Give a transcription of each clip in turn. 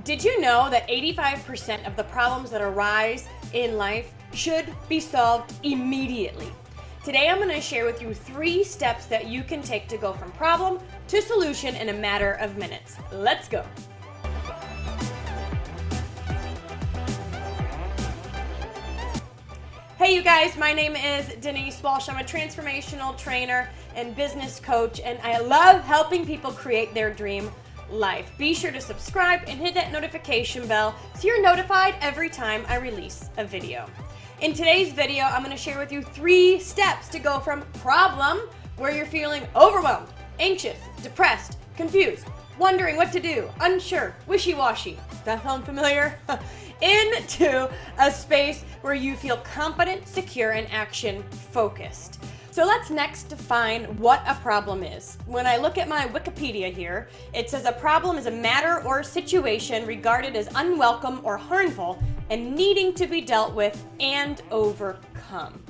Did you know that 85% of the problems that arise in life should be solved immediately? Today I'm going to share with you 3 steps that you can take to go from problem to solution in a matter of minutes. Let's go. Hey you guys, my name is Denise Walsh. I'm a transformational trainer and business coach, and I love helping people create their dream life. Be sure to subscribe and hit that notification bell so you're notified every time I release a video. In today's video, I'm going to share with you 3 steps to go from problem, where you're feeling overwhelmed, anxious, depressed, confused, wondering what to do, unsure, wishy-washy. That sound familiar? Into a space where you feel confident, secure, and action-focused. So let's next define what a problem is. When I look at my Wikipedia here, it says a problem is a matter or situation regarded as unwelcome or harmful and needing to be dealt with and overcome.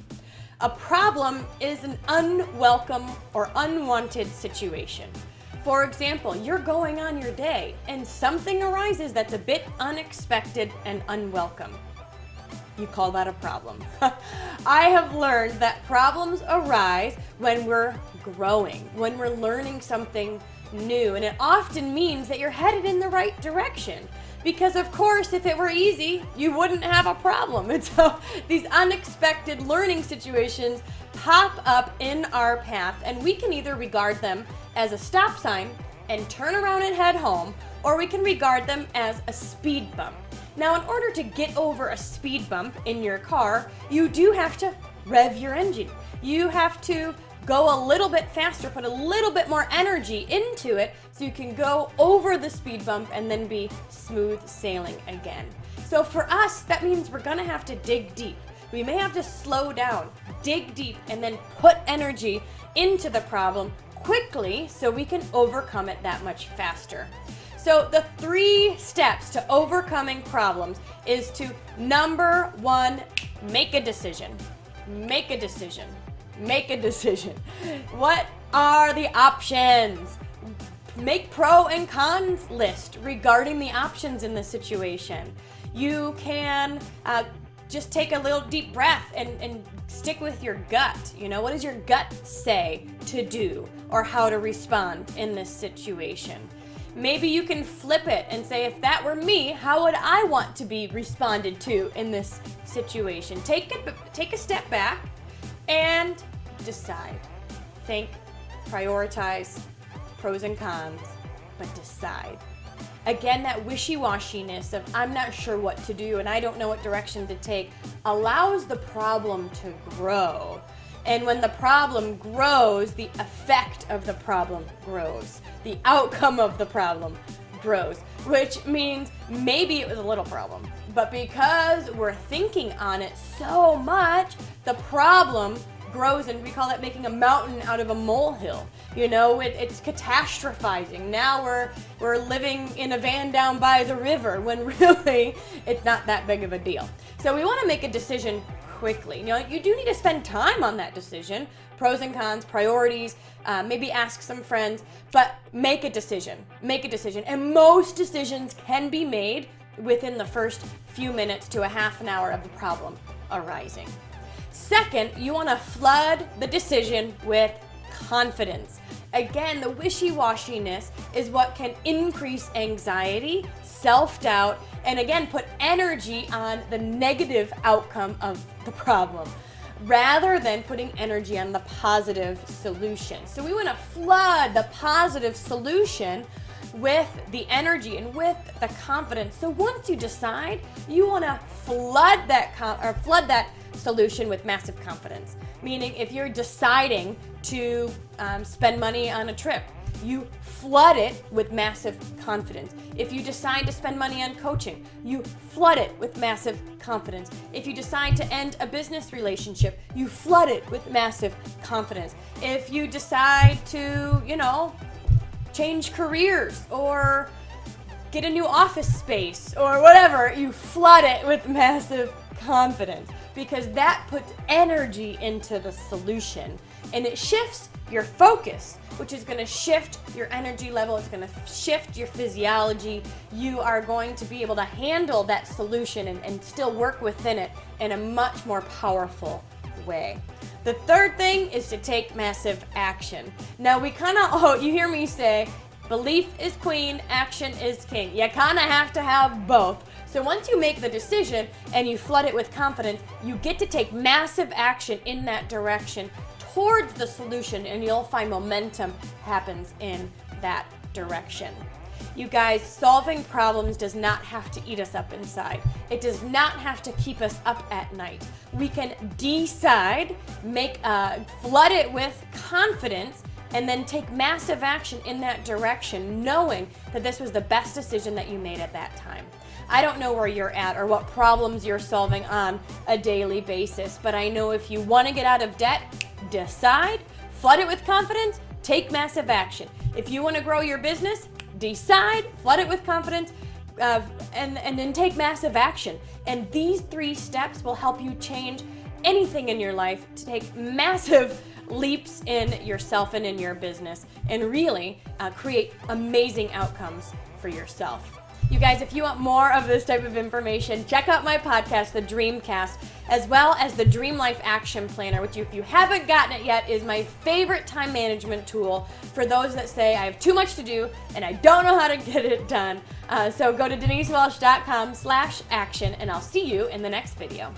A problem is an unwelcome or unwanted situation. For example, you're going on your day and something arises that's a bit unexpected and unwelcome. You call that a problem. I have learned that problems arise when we're growing, when we're learning something new, and it often means that you're headed in the right direction. Because of course, if it were easy, you wouldn't have a problem. And so these unexpected learning situations pop up in our path, and we can either regard them as a stop sign and turn around and head home, or we can regard them as a speed bump. Now, in order to get over a speed bump in your car, you do have to rev your engine. You have to go a little bit faster, put a little bit more energy into it so you can go over the speed bump and then be smooth sailing again. So for us, that means we're gonna have to dig deep. We may have to slow down, dig deep, and then put energy into the problem quickly so we can overcome it that much faster. So the 3 steps to overcoming problems is to, number 1, make a decision. Make a decision. Make a decision. What are the options? Make pro and cons list regarding the options in the situation. You can just take a little deep breath and stick with your gut. You know, what does your gut say to do or how to respond in this situation? Maybe you can flip it and say, if that were me, how would I want to be responded to in this situation? Take a step back and decide. Think, prioritize, pros and cons, but decide. Again, that wishy-washiness of I'm not sure what to do and I don't know what direction to take allows the problem to grow. And when the problem grows, the effect of the problem grows. The outcome of the problem grows, which means maybe it was a little problem, but because we're thinking on it so much, the problem grows, and we call that making a mountain out of a molehill. You know, it's catastrophizing. Now we're living in a van down by the river when really it's not that big of a deal. So we want to make a decision quickly. You know, you do need to spend time on that decision, pros and cons, priorities, maybe ask some friends, but make a decision. Make a decision. And most decisions can be made within the first few minutes to a half an hour of the problem arising. Second, you want to flood the decision with confidence. Again, the wishy-washiness is what can increase anxiety, self-doubt, and again, put energy on the negative outcome of the problem, rather than putting energy on the positive solution. So we want to flood the positive solution with the energy and with the confidence. So once you decide, you want to flood that solution with massive confidence. Meaning, if you're deciding to spend money on a trip, you flood it with massive confidence. If you decide to spend money on coaching, you flood it with massive confidence. If you decide to end a business relationship, you flood it with massive confidence. If you decide to, change careers or get a new office space or whatever, you flood it with massive confidence, because that puts energy into the solution. and it shifts your focus, which is going to shift your energy level. It's going to shift your physiology. You are going to be able to handle that solution and still work within it in a much more powerful way. The third thing is to take massive action. Now we kind of, you hear me say, belief is queen, action is king. You kind of have to have both. So once you make the decision and you flood it with confidence, you get to take massive action in that direction towards the solution, and you'll find momentum happens in that direction. You guys, solving problems does not have to eat us up inside. It does not have to keep us up at night. We can decide, flood it with confidence, and then take massive action in that direction, knowing that this was the best decision that you made at that time. I don't know where you're at or what problems you're solving on a daily basis, but I know if you want to get out of debt, decide, flood it with confidence, take massive action. If you want to grow your business, decide, flood it with confidence, and then take massive action. And these 3 steps will help you change anything in your life, to take massive leaps in yourself and in your business, and really create amazing outcomes for yourself. You guys, if you want more of this type of information, check out my podcast, The Dreamcast, as well as the Dream Life Action Planner, which, if you haven't gotten it yet, is my favorite time management tool for those that say, I have too much to do and I don't know how to get it done. So go to denisewelsh.com/action, and I'll see you in the next video.